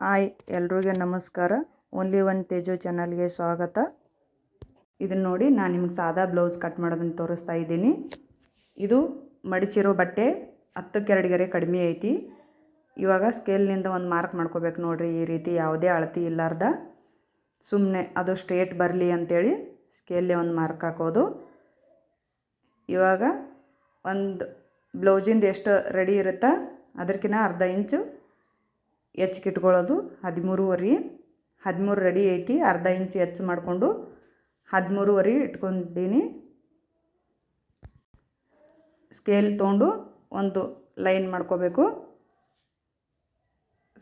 Hi ಎಲ್ರಿಗೂ ನಮಸ್ಕಾರ. Only one Teju ಚಾನಲ್ಗೆ ಸ್ವಾಗತ. ಇದನ್ನು ನೋಡಿ ನಾನು ನಿಮಗೆ ಸಾದಾ ಬ್ಲೌಸ್ ಕಟ್ ಮಾಡೋದನ್ನು ತೋರಿಸ್ತಾ ಇದ್ದೀನಿ. ಇದು ಮಡಿಚಿರೋ ಬಟ್ಟೆ 10ಕ್ಕೆ 2 ಗೆರೆ ಕಡಿಮೆ ಐತಿ. ಇವಾಗ ಸ್ಕೇಲ್ನಿಂದ ಒಂದು ಮಾರ್ಕ್ ಮಾಡ್ಕೋಬೇಕು ನೋಡಿರಿ. ಈ ರೀತಿ ಯಾವುದೇ ಅಳತಿ ಇಲ್ಲಾರ್ದ ಸುಮ್ಮನೆ ಅದು ಸ್ಟ್ರೇಟ್ ಬರಲಿ ಅಂಥೇಳಿ ಸ್ಕೇಲ್ಗೆ ಒಂದು ಮಾರ್ಕ್ ಹಾಕೋದು. ಇವಾಗ ಒಂದು ಬ್ಲೌಸಿಂದ ಎಷ್ಟು ರೆಡಿ ಇರುತ್ತಾ ಅದಕ್ಕಿಂತ ಅರ್ಧ ಇಂಚು ಹೆಚ್ಚಿಗೆ ಇಟ್ಕೊಳ್ಳೋದು. 13 ರೆಡಿ ಐತಿ. ಅರ್ಧ ಇಂಚು ಹೆಚ್ಚು ಮಾಡಿಕೊಂಡು 13 ಇಟ್ಕೊಂಡಿನಿ. ಸ್ಕೇಲ್ ತೊಗೊಂಡು ಒಂದು ಲೈನ್ ಮಾಡ್ಕೋಬೇಕು.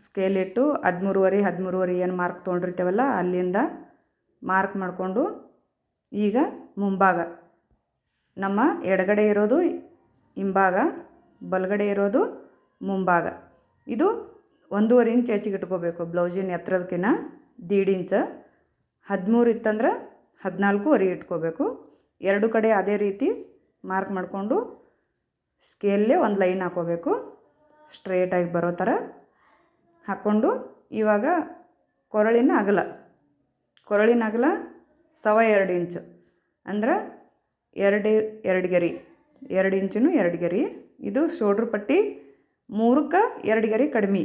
ಸ್ಕೇಲ್ ಇಟ್ಟು 13 ಏನು ಮಾರ್ಕ್ ತೊಗೊಂಡಿರ್ತೇವಲ್ಲ ಅಲ್ಲಿಂದ ಮಾರ್ಕ್ ಮಾಡಿಕೊಂಡು ಈಗ ಮುಂಭಾಗ ನಮ್ಮ ಎಡಗಡೆ ಇರೋದು ಹಿಂಭಾಗ, ಬಲಗಡೆ ಇರೋದು ಮುಂಭಾಗ. ಇದು 1.5 ಇಂಚ್ ಹೆಚ್ಚಿಗೆ ಇಟ್ಕೋಬೇಕು. ಬ್ಲೌಸಿನ ಎತ್ತರದಕ್ಕಿಂತ 1.5 ಇಂಚ್. 13 ಇತ್ತಂದ್ರೆ 14.5 ಇಟ್ಕೋಬೇಕು. ಎರಡು ಕಡೆ ಅದೇ ರೀತಿ ಮಾರ್ಕ್ ಮಾಡಿಕೊಂಡು ಸ್ಕೇಲೇ ಒಂದು ಲೈನ್ ಹಾಕೋಬೇಕು. ಸ್ಟ್ರೇಟಾಗಿ ಬರೋ ಥರ ಹಾಕ್ಕೊಂಡು ಇವಾಗ ಕೊರಳಿನ ಅಗಲ 2.5 ಇಂಚು ಅಂದ್ರೆ 2 ಗೆರೆ, 2 ಇಂಚು 2 ಗೆರೆ. ಇದು ಶೋಲ್ಡ್ರ್ ಪಟ್ಟಿ 3ಕ್ಕೆ 2 ಗೆರೆ ಕಡಿಮೆ,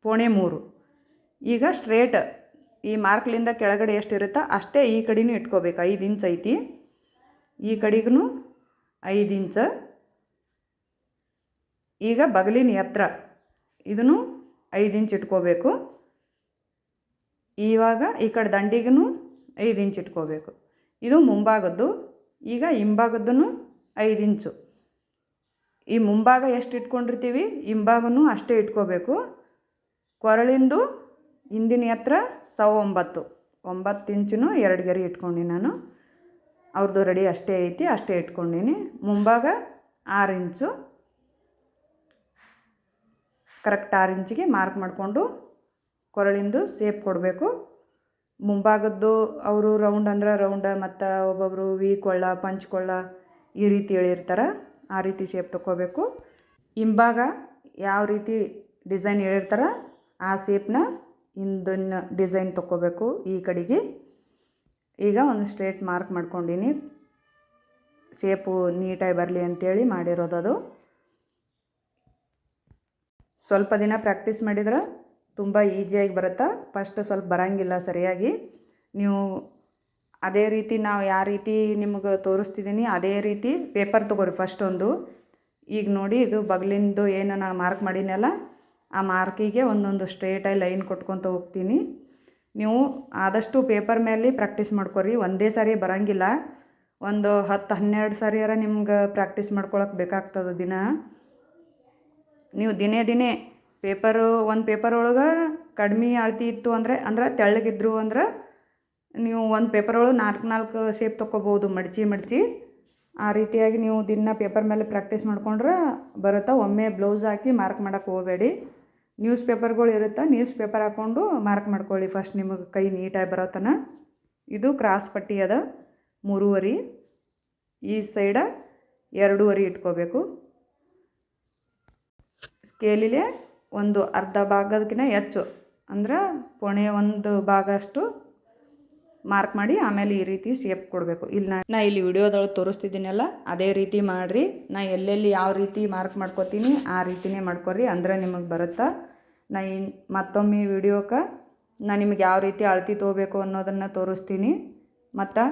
0.3. ಈಗ ಸ್ಟ್ರೇಟ್ ಈ ಮಾರ್ಕ್ಲಿಂದ ಕೆಳಗಡೆ ಎಷ್ಟು ಇರುತ್ತಾ ಅಷ್ಟೇ ಈ ಕಡೆನೂ ಇಟ್ಕೋಬೇಕು. 5 ಇಂಚ್ ಐತಿ, ಈ ಕಡೆಗೂ 5 ಇಂಚ್. ಈಗ ಬಗಲಿನ ಎತ್ತರ ಇದನ್ನು 5 ಇಂಚ್ ಇಟ್ಕೋಬೇಕು. ಇವಾಗ ಈ ಕಡೆ ದಂಡಿಗೂ 5 ಇಂಚ್ ಇಟ್ಕೋಬೇಕು. ಇದು ಮುಂಭಾಗದ್ದು. ಈಗ ಹಿಂಭಾಗದ್ದೂ 5 ಇಂಚು. ಈ ಮುಂಭಾಗ ಎಷ್ಟು ಇಟ್ಕೊಂಡಿರ್ತೀವಿ ಹಿಂಭಾಗನೂ ಅಷ್ಟೇ ಇಟ್ಕೋಬೇಕು. ಕೊರಳಿಂದು ಹಿಂದಿನ ಎತ್ತರ 9 ಇಂಚು 2 ಗೆರೆ ಇಟ್ಕೊಂಡು ನಾನು. ಅವ್ರದ್ದು ರೆಡಿ ಅಷ್ಟೇ ಐತಿ, ಅಷ್ಟೇ ಇಟ್ಕೊಂಡಿನಿ. ಮುಂಭಾಗ 6 ಇಂಚು, ಕರೆಕ್ಟ್ 6 ಇಂಚಿಗೆ ಮಾರ್ಕ್ ಮಾಡಿಕೊಂಡು ಕೊರಳಿಂದು ಶೇಪ್ ಕೊಡಬೇಕು. ಮುಂಭಾಗದ್ದು ಅವರು ರೌಂಡ್ ಅಂದ್ರೆ ರೌಂಡ, ಮತ್ತು ಒಬ್ಬೊಬ್ಬರು ವಿ ಕೊಳ್ಳ, ಪಂಚ್ ಕೊಳ್ಳ ಈ ರೀತಿ ಹೇಳಿರ್ತಾರೆ. ಆ ರೀತಿ ಶೇಪ್ ತೊಗೋಬೇಕು. ಹಿಂಭಾಗ ಯಾವ ರೀತಿ ಡಿಸೈನ್ ಹೇಳಿರ್ತಾರೆ ಆ ಶೇಪ್ನ ಹಿಂದಿನ ಡಿಸೈನ್ ತೊಗೋಬೇಕು ಈ ಕಡೆಗೆ. ಈಗ ಒಂದು ಸ್ಟ್ರೇಟ್ ಮಾರ್ಕ್ ಮಾಡ್ಕೊಂಡಿನಿ. ಶೇಪು ನೀಟಾಗಿ ಬರಲಿ ಅಂಥೇಳಿ ಮಾಡಿರೋದದು. ಸ್ವಲ್ಪ ದಿನ ಪ್ರಾಕ್ಟೀಸ್ ಮಾಡಿದ್ರೆ ತುಂಬ ಈಸಿಯಾಗಿ ಬರುತ್ತೆ. ಫಸ್ಟ್ ಸ್ವಲ್ಪ ಬರೋಂಗಿಲ್ಲ ಸರಿಯಾಗಿ. ನೀವು ಅದೇ ರೀತಿ ನಾವು ಯಾವ ರೀತಿ ನಿಮಗೆ ತೋರಿಸ್ತಿದ್ದೀನಿ ಅದೇ ರೀತಿ ಪೇಪರ್ ತೊಗೊರಿ ಫಸ್ಟ್ ಒಂದು. ಈಗ ನೋಡಿ ಇದು ಬಗಲಿಂದು ಏನು ನಾನು ಮಾರ್ಕ್ ಮಾಡೀನಲ್ಲ ಆ ಮಾರ್ಕಿಗೆ ಒಂದೊಂದು ಸ್ಟ್ರೇಟಾಗಿ ಲೈನ್ ಕೊಟ್ಕೊತ ಹೋಗ್ತೀನಿ. ನೀವು ಆದಷ್ಟು ಪೇಪರ್ ಮೇಲೆ ಪ್ರಾಕ್ಟೀಸ್ ಮಾಡ್ಕೊರಿ. ಒಂದೇ ಸಾರಿ ಬರೋಂಗಿಲ್ಲ. ಒಂದು 10-12 ಸಾರಿಯಾರ ನಿಮ್ಗೆ ಪ್ರಾಕ್ಟೀಸ್ ಮಾಡ್ಕೊಳಕ್ಕೆ ಬೇಕಾಗ್ತದೆ ದಿನ. ನೀವು ದಿನೇ ಒಂದು ಪೇಪರ್ ಒಳಗೆ ಕಡಿಮೆ ಅಳತಿ ಇತ್ತು ಅಂದ್ರೆ ತೆಳ್ಳಗಿದ್ರು ಅಂದ್ರೆ ನೀವು ಒಂದು ಪೇಪರ್ ಒಳಗೆ 4 ಶೇಪ್ ತೊಗೋಬೋದು ಮಡಚಿ. ಆ ರೀತಿಯಾಗಿ ನೀವು ದಿನ ಪೇಪರ್ ಮೇಲೆ ಪ್ರಾಕ್ಟೀಸ್ ಮಾಡ್ಕೊಂಡ್ರೆ ಬರುತ್ತೆ. ಒಮ್ಮೆ ಬ್ಲೌಸ್ ಹಾಕಿ ಮಾರ್ಕ್ ಮಾಡೋಕ್ಕೆ ಹೋಗಬೇಡಿ. ನ್ಯೂಸ್ ಪೇಪರ್ಗಳು ಇರುತ್ತೆ, ನ್ಯೂಸ್ ಪೇಪರ್ ಹಾಕ್ಕೊಂಡು ಮಾರ್ಕ್ ಮಾಡ್ಕೊಳ್ಳಿ ಫಸ್ಟ್, ನಿಮಗೆ ಕೈ ನೀಟಾಗಿ ಬರೋತನ. ಇದು ಕ್ರಾಸ್ ಪಟ್ಟಿ ಅದ 3.5, ಈ ಸೈಡ 2.5 ಇಟ್ಕೋಬೇಕು. ಸ್ಕೇಲಿಗೆ ಒಂದು ಅರ್ಧ ಭಾಗದಕ್ಕಿಂತ ಹೆಚ್ಚು ಅಂದ್ರೆ 1 ಭಾಗ ಅಷ್ಟು ಮಾರ್ಕ್ ಮಾಡಿ ಆಮೇಲೆ ಈ ರೀತಿ ಶೇಪ್ ಕೊಡಬೇಕು. ನಾ ಇಲ್ಲಿ ವಿಡಿಯೋದೊಳಗೆ ತೋರಿಸ್ತಿದ್ದೀನಲ್ಲ ಅದೇ ರೀತಿ ಮಾಡಿರಿ. ನಾ ಎಲ್ಲೆಲ್ಲಿ ಯಾವ ರೀತಿ ಮಾರ್ಕ್ ಮಾಡ್ಕೋತೀನಿ ಆ ರೀತಿಯೇ ಮಾಡ್ಕೊರಿ, ಅಂದ್ರೆ ನಿಮಗೆ ಬರುತ್ತಾ. ನಾ ಮತ್ತೊಮ್ಮೆ ವಿಡಿಯೋಕ್ಕೆ ನಾನು ನಿಮಗೆ ಯಾವ ರೀತಿ ಅಳತಿ ತೊಗೋಬೇಕು ಅನ್ನೋದನ್ನು ತೋರಿಸ್ತೀನಿ, ಮತ್ತು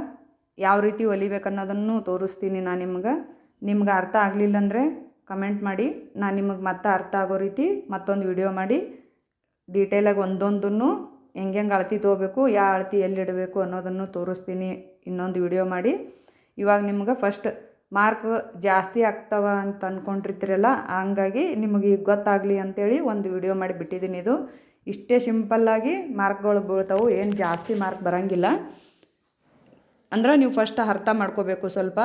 ಯಾವ ರೀತಿ ಹೊಲಿಬೇಕು ಅನ್ನೋದನ್ನು ತೋರಿಸ್ತೀನಿ. ನಾನು ನಿಮ್ಗೆ ಅರ್ಥ ಆಗಲಿಲ್ಲ ಅಂದರೆ ಕಮೆಂಟ್ ಮಾಡಿ. ನಾನು ನಿಮಗೆ ಮತ್ತೆ ಅರ್ಥ ಆಗೋ ರೀತಿ ಮತ್ತೊಂದು ವಿಡಿಯೋ ಮಾಡಿ ಡೀಟೇಲಾಗಿ ಒಂದೊಂದನ್ನು ಹೆಂಗೆ ಅಳತಿ ತೊಗೋಬೇಕು, ಯಾವ ಅಳತಿ ಎಲ್ಲಿಡಬೇಕು ಅನ್ನೋದನ್ನು ತೋರಿಸ್ತೀನಿ ಇನ್ನೊಂದು ವಿಡಿಯೋ ಮಾಡಿ. ಇವಾಗ ನಿಮ್ಗೆ ಫಸ್ಟ್ ಮಾರ್ಕ್ ಜಾಸ್ತಿ ಆಗ್ತವ ಅಂತ ಅಂದ್ಕೊಂಡಿರ್ತೀರಲ್ಲ, ಹಂಗಾಗಿ ನಿಮಗೆ ಈಗ ಗೊತ್ತಾಗಲಿ ಅಂಥೇಳಿ ಒಂದು ವಿಡಿಯೋ ಮಾಡಿ ಬಿಟ್ಟಿದ್ದೀನಿ. ಇದು ಇಷ್ಟೇ ಸಿಂಪಲ್ಲಾಗಿ ಮಾರ್ಕ್ಗಳು ಬೀಳ್ತಾವೆ, ಏನು ಜಾಸ್ತಿ ಮಾರ್ಕ್ ಬರೋಂಗಿಲ್ಲ. ಅಂದ್ರೆ ನೀವು ಫಸ್ಟ್ ಅರ್ಥ ಮಾಡ್ಕೋಬೇಕು. ಸ್ವಲ್ಪ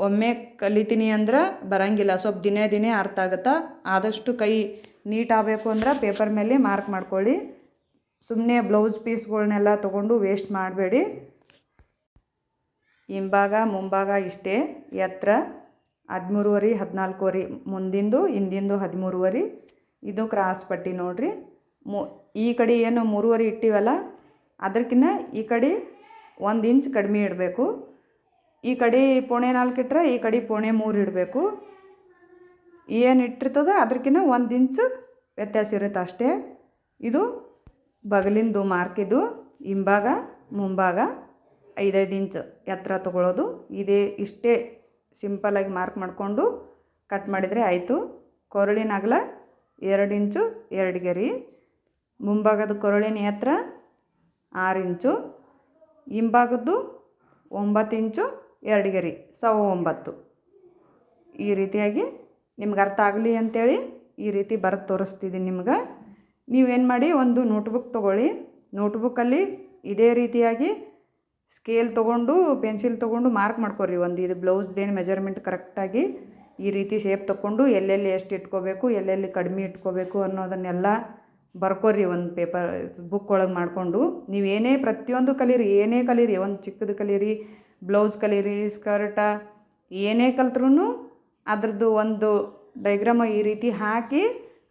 ಒಮ್ಮೆ ಕಲಿತೀನಿ ಅಂದ್ರೆ ಬರೋಂಗಿಲ್ಲ, ಸ್ವಲ್ಪ ದಿನೇ ಅರ್ಥ ಆಗುತ್ತೆ. ಆದಷ್ಟು ಕೈ ನೀಟ್ ಆಗಬೇಕು ಅಂದ್ರೆ ಪೇಪರ್ ಮೇಲೆ ಮಾರ್ಕ್ ಮಾಡ್ಕೊಳ್ಳಿ. ಸುಮ್ಮನೆ ಬ್ಲೌಸ್ ಪೀಸ್ಗಳನ್ನೆಲ್ಲ ತೊಗೊಂಡು ವೇಸ್ಟ್ ಮಾಡಬೇಡಿ. ಹಿಂಭಾಗ ಮುಂಭಾಗ ಇಷ್ಟೇ ಎತ್ತರ 13.5 14 ಮುಂದಿಂದು ಹಿಂದಿಂದು 13.5. ಇದು ಕ್ರಾಸ್ ಪಟ್ಟಿ ನೋಡಿರಿ. ಈ ಕಡೆ ಏನು 3.5 ಇಟ್ಟಿವಲ್ಲ ಅದಕ್ಕಿಂತ ಈ ಕಡೆ 1 ಇಂಚ್ ಕಡಿಮೆ ಇಡಬೇಕು. ಈ ಕಡೆ 3.25 ಇಟ್ಟರೆ ಈ ಕಡೆ 3.25 ಇಡಬೇಕು. ಏನು ಇಟ್ಟಿರ್ತದೆ ಅದಕ್ಕಿಂತ 1 ಇಂಚ್ ವ್ಯತ್ಯಾಸ ಇರುತ್ತೆ ಅಷ್ಟೇ. ಇದು ಬಗಲಿಂದು ಮಾರ್ಕಿದು ಹಿಂಭಾಗ ಮುಂಭಾಗ 5 ಇಂಚ್ ಎತ್ತರ ತೊಗೊಳ್ಳೋದು. ಇಷ್ಟೇ ಸಿಂಪಲಾಗಿ ಮಾರ್ಕ್ ಮಾಡಿಕೊಂಡು ಕಟ್ ಮಾಡಿದರೆ ಆಯಿತು. ಕೊರಳಿನ ಅಗಲ 2 ಇಂಚು 2 ಗೆರೆ, ಮುಂಭಾಗದ ಕೊರಳಿನ ಎತ್ತರ 6 ಇಂಚು, ಹಿಂಭಾಗದ್ದು 9 ಇಂಚು 2 ಗೆರೆ 9.25. ಈ ರೀತಿಯಾಗಿ ನಿಮ್ಗೆ ಅರ್ಥ ಆಗಲಿ ಅಂಥೇಳಿ ಈ ರೀತಿ ಬರೆದು ತೋರಿಸ್ತಿದ್ದೀನಿ ನಿಮ್ಗೆ. ನೀವೇನು ಮಾಡಿ, ಒಂದು ನೋಟ್ಬುಕ್ ತೊಗೊಳ್ಳಿ. ನೋಟ್ಬುಕ್ಕಲ್ಲಿ ಇದೇ ರೀತಿಯಾಗಿ ಸ್ಕೇಲ್ ತೊಗೊಂಡು ಪೆನ್ಸಿಲ್ ತೊಗೊಂಡು ಮಾರ್ಕ್ ಮಾಡ್ಕೊರಿ. ಇದು ಬ್ಲೌಸ್ದೇನು ಮೆಜರ್ಮೆಂಟ್ ಕರೆಕ್ಟಾಗಿ ಈ ರೀತಿ ಶೇಪ್ ತೊಗೊಂಡು ಎಲ್ಲೆಲ್ಲಿ ಎಷ್ಟು ಇಟ್ಕೋಬೇಕು, ಎಲ್ಲೆಲ್ಲಿ ಕಡಿಮೆ ಇಟ್ಕೋಬೇಕು ಅನ್ನೋದನ್ನೆಲ್ಲ ಬರ್ಕೋರಿ. ಒಂದು ಪೇಪರ್ ಬುಕ್ ಒಳಗೆ ಮಾಡಿಕೊಂಡು ನೀವೇನೇ ಪ್ರತಿಯೊಂದು ಕಲೀರಿ, ಏನೇ ಕಲೀರಿ, ಒಂದು ಚಿಕ್ಕದು ಕಲೀರಿ, ಬ್ಲೌಸ್ ಕಲೀರಿ, ಸ್ಕರ್ಟ ಏನೇ ಕಲ್ತ್ರೂ ಅದ್ರದ್ದು ಒಂದು ಡೈಗ್ರಾಮ ಈ ರೀತಿ ಹಾಕಿ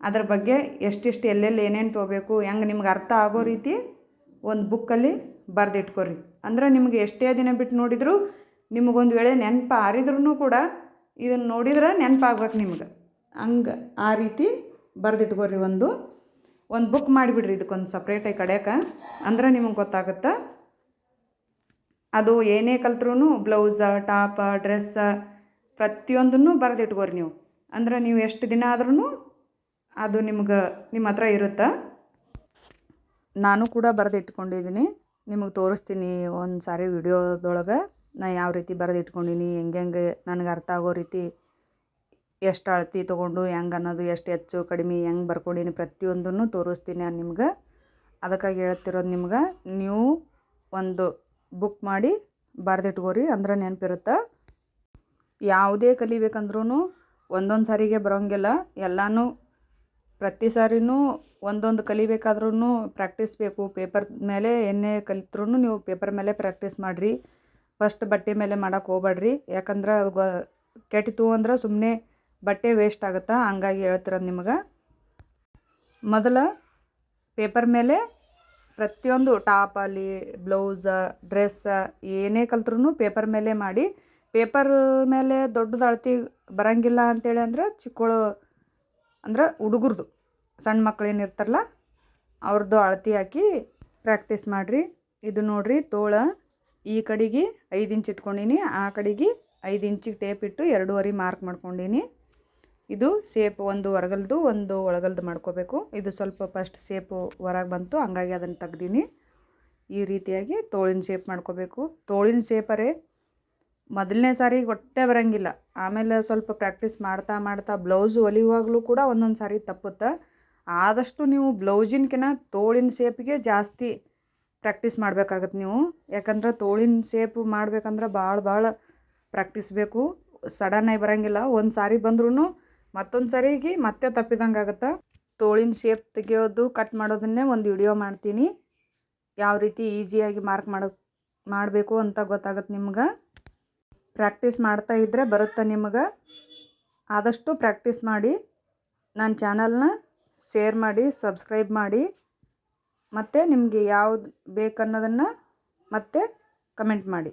ಅದ್ರ ಬಗ್ಗೆ ಎಷ್ಟೆಷ್ಟು ಎಲ್ಲೆಲ್ಲಿ ಏನೇನು ತೊಗೋಬೇಕು ಹೆಂಗೆ ನಿಮ್ಗೆ ಅರ್ಥ ಆಗೋ ರೀತಿ ಒಂದು ಬುಕ್ಕಲ್ಲಿ ಬರೆದಿಟ್ಕೊರಿ. ಅಂದ್ರೆ ನಿಮ್ಗೆ ಎಷ್ಟೇ ದಿನ ಬಿಟ್ಟು ನೋಡಿದರೂ ನಿಮಗೊಂದು ವೇಳೆ ನೆನಪು ಆರಿದ್ರೂ ಕೂಡ ಇದನ್ನು ನೋಡಿದ್ರೆ ನೆನಪಾಗ್ಬೇಕು ನಿಮ್ಗೆ. ಹಂಗೆ ಆ ರೀತಿ ಬರೆದಿಟ್ಕೊರಿ. ಒಂದು ಬುಕ್ ಮಾಡಿಬಿಡ್ರಿ ಇದಕ್ಕೊಂದು ಸಪ್ರೇಟಾಗಿ ಕಡೆಯಕ್ಕೆ. ಅಂದ್ರೆ ನಿಮಗೆ ಗೊತ್ತಾಗುತ್ತೆ. ಅದು ಏನೇ ಕಲ್ತ್ರೂ ಬ್ಲೌಸ, ಟಾಪ, ಡ್ರೆಸ್ಸ ಪ್ರತಿಯೊಂದನ್ನು ಬರೆದಿಟ್ಕೋರಿ ನೀವು. ಅಂದ್ರೆ ನೀವು ಎಷ್ಟು ದಿನ ಆದ್ರೂ ಅದು ನಿಮ್ಮ ಹತ್ರ ಇರುತ್ತೆ. ನಾನು ಕೂಡ ಬರೆದಿಟ್ಕೊಂಡಿದ್ದೀನಿ, ನಿಮಗೆ ತೋರಿಸ್ತೀನಿ ಒಂದು ಸಾರಿ ವಿಡಿಯೋದೊಳಗೆ ನಾನು ಯಾವ ರೀತಿ ಬರೆದಿಟ್ಕೊಂಡೀನಿ, ಹೆಂಗೆ ನನಗೆ ಅರ್ಥ ಆಗೋ ರೀತಿ ಎಷ್ಟು ಅಳತೆ ತೊಗೊಂಡು ಹೆಂಗೆ ಅನ್ನೋದು, ಎಷ್ಟು ಹೆಚ್ಚು ಕಡಿಮೆ ಹೆಂಗೆ ಬರ್ಕೊಂಡೀನಿ ಪ್ರತಿಯೊಂದನ್ನು ತೋರಿಸ್ತೀನಿ ನಾನು ನಿಮ್ಗೆ. ಅದಕ್ಕಾಗಿ ಹೇಳ್ತಿರೋದು ನಿಮ್ಗೆ, ನೀವು ಒಂದು ಬುಕ್ ಮಾಡಿ ಬರೆದಿಟ್ಕೋರಿ. ಅಂದ್ರೆ ನೆನಪಿರುತ್ತೆ. ಯಾವುದೇ ಕಲಿಬೇಕಂದ್ರೂ ಒಂದೊಂದು ಸಾರಿಗೆ ಬರೋಂಗಿಲ್ಲ. ಎಲ್ಲನೂ ಪ್ರತಿ ಸಾರಿನೂ ಒಂದೊಂದು ಕಲಿಬೇಕಾದ್ರೂ ಪ್ರಾಕ್ಟೀಸ್ ಬೇಕು. ಪೇಪರ್ ಮೇಲೆ ಏನೇ ಕಲಿತ್ರೂ ನೀವು ಪೇಪರ್ ಮೇಲೆ ಪ್ರಾಕ್ಟೀಸ್ ಮಾಡಿರಿ. ಫಸ್ಟ್ ಬಟ್ಟೆ ಮೇಲೆ ಮಾಡೋಕ್ಕೆ ಹೋಗ್ಬೇಡ್ರಿ. ಯಾಕಂದ್ರೆ ಅದು ಕೆಟ್ಟಿತು ಅಂದ್ರೆ ಸುಮ್ಮನೆ ಬಟ್ಟೆ ವೇಸ್ಟ್ ಆಗುತ್ತೆ. ಹಂಗಾಗಿ ಹೇಳ್ತಿರೋದು ನಿಮ್ಗೆ. ಮೊದಲು ಪೇಪರ್ ಮೇಲೆ ಪ್ರತಿಯೊಂದು ಟಾಪಲ್ಲಿ, ಬ್ಲೌಸ, ಡ್ರೆಸ್ಸ ಏನೇ ಕಲ್ತ್ರೂ ಪೇಪರ್ ಮೇಲೆ ಮಾಡಿ. ಪೇಪರ್ ಮೇಲೆ ದೊಡ್ಡದು ಅಳತೆ ಬರೋಂಗಿಲ್ಲ ಅಂತೇಳಿ ಅಂದ್ರೆ ಚಿಕ್ಕಳು ಅಂದ್ರೆ ಹುಡುಗರ್ದು, ಸಣ್ಣ ಮಕ್ಳು ಏನಿರ್ತಾರಲ್ಲ ಅವ್ರದ್ದು ಅಳತೆ ಹಾಕಿ ಪ್ರಾಕ್ಟೀಸ್ ಮಾಡಿರಿ. ಇದು ನೋಡಿರಿ, ತೋಳ ಈ ಕಡೆಗೆ 5 ಇಂಚ್ ಇಟ್ಕೊಂಡೀನಿ, ಆ ಕಡೆಗೆ 5 ಇಂಚಿಗೆ ಟೇಪ್ ಇಟ್ಟು 2.5 ಮಾರ್ಕ್ ಮಾಡ್ಕೊಂಡೀನಿ. ಇದು ಸೇಪ್ ಒಂದು ಹೊರಗಲ್ದು ಒಂದು ಒಳಗಲ್ದು ಮಾಡ್ಕೋಬೇಕು. ಇದು ಸ್ವಲ್ಪ ಫಸ್ಟ್ ಸೇಪು ಹೊರಗೆ ಬಂತು, ಹಂಗಾಗಿ ಅದನ್ನು ತೆಗ್ದೀನಿ. ಈ ರೀತಿಯಾಗಿ ತೋಳಿನ ಶೇಪ್ ಮಾಡ್ಕೋಬೇಕು. ತೋಳಿನ ಶೇಪರೇ ಮೊದಲನೇ ಸಾರಿಗೆ ಹೊಟ್ಟೆ ಬರೋಂಗಿಲ್ಲ. ಆಮೇಲೆ ಸ್ವಲ್ಪ ಪ್ರಾಕ್ಟೀಸ್ ಮಾಡ್ತಾ ಮಾಡ್ತಾ ಬ್ಲೌಸು ಹೊಲಿಯುವಾಗಲೂ ಕೂಡ ಒಂದೊಂದು ಸಾರಿ ತಪ್ಪುತ್ತೆ. ಆದಷ್ಟು ನೀವು ಬ್ಲೌಸಿನ್ಕಿನ ತೋಳಿನ ಶೇಪಿಗೆ ಜಾಸ್ತಿ ಪ್ರಾಕ್ಟೀಸ್ ಮಾಡಬೇಕಾಗತ್ತೆ ನೀವು. ಯಾಕಂದ್ರೆ ತೋಳಿನ ಶೇಪು ಮಾಡ್ಬೇಕಂದ್ರೆ ಭಾಳ ಪ್ರಾಕ್ಟೀಸ್ ಬೇಕು. ಸಡನ್ನಾಗಿ ಬರೋಂಗಿಲ್ಲ. ಒಂದು ಸಾರಿ ಬಂದ್ರೂ ಮತ್ತೊಂದು ಸಾರಿಗೆ ಮತ್ತೆ ತಪ್ಪಿದಂಗೆ ಆಗುತ್ತೆ. ತೋಳಿನ ಶೇಪ್ ತೆಗೆಯೋದು, ಕಟ್ ಮಾಡೋದನ್ನೇ ಒಂದು ವಿಡಿಯೋ ಮಾಡ್ತೀನಿ. ಯಾವ ರೀತಿ ಈಸಿಯಾಗಿ ಮಾರ್ಕ್ ಮಾಡಬೇಕು ಅಂತ ಗೊತ್ತಾಗುತ್ತೆ ನಿಮ್ಗೆ. ಪ್ರಾಕ್ಟೀಸ್ ಮಾಡ್ತಾ ಇದ್ದರೆ ಬರುತ್ತೆ ನಿಮ್ಗೆ. ಆದಷ್ಟು ಪ್ರಾಕ್ಟೀಸ್ ಮಾಡಿ. ನನ್ನ ಚಾನಲ್ನ ಶೇರ್ ಮಾಡಿ, ಸಬ್ಸ್ಕ್ರೈಬ್ ಮಾಡಿ. ಮತ್ತು ನಿಮಗೆ ಯಾವುದು ಬೇಕನ್ನೋದನ್ನು ಮತ್ತೆ ಕಮೆಂಟ್ ಮಾಡಿ.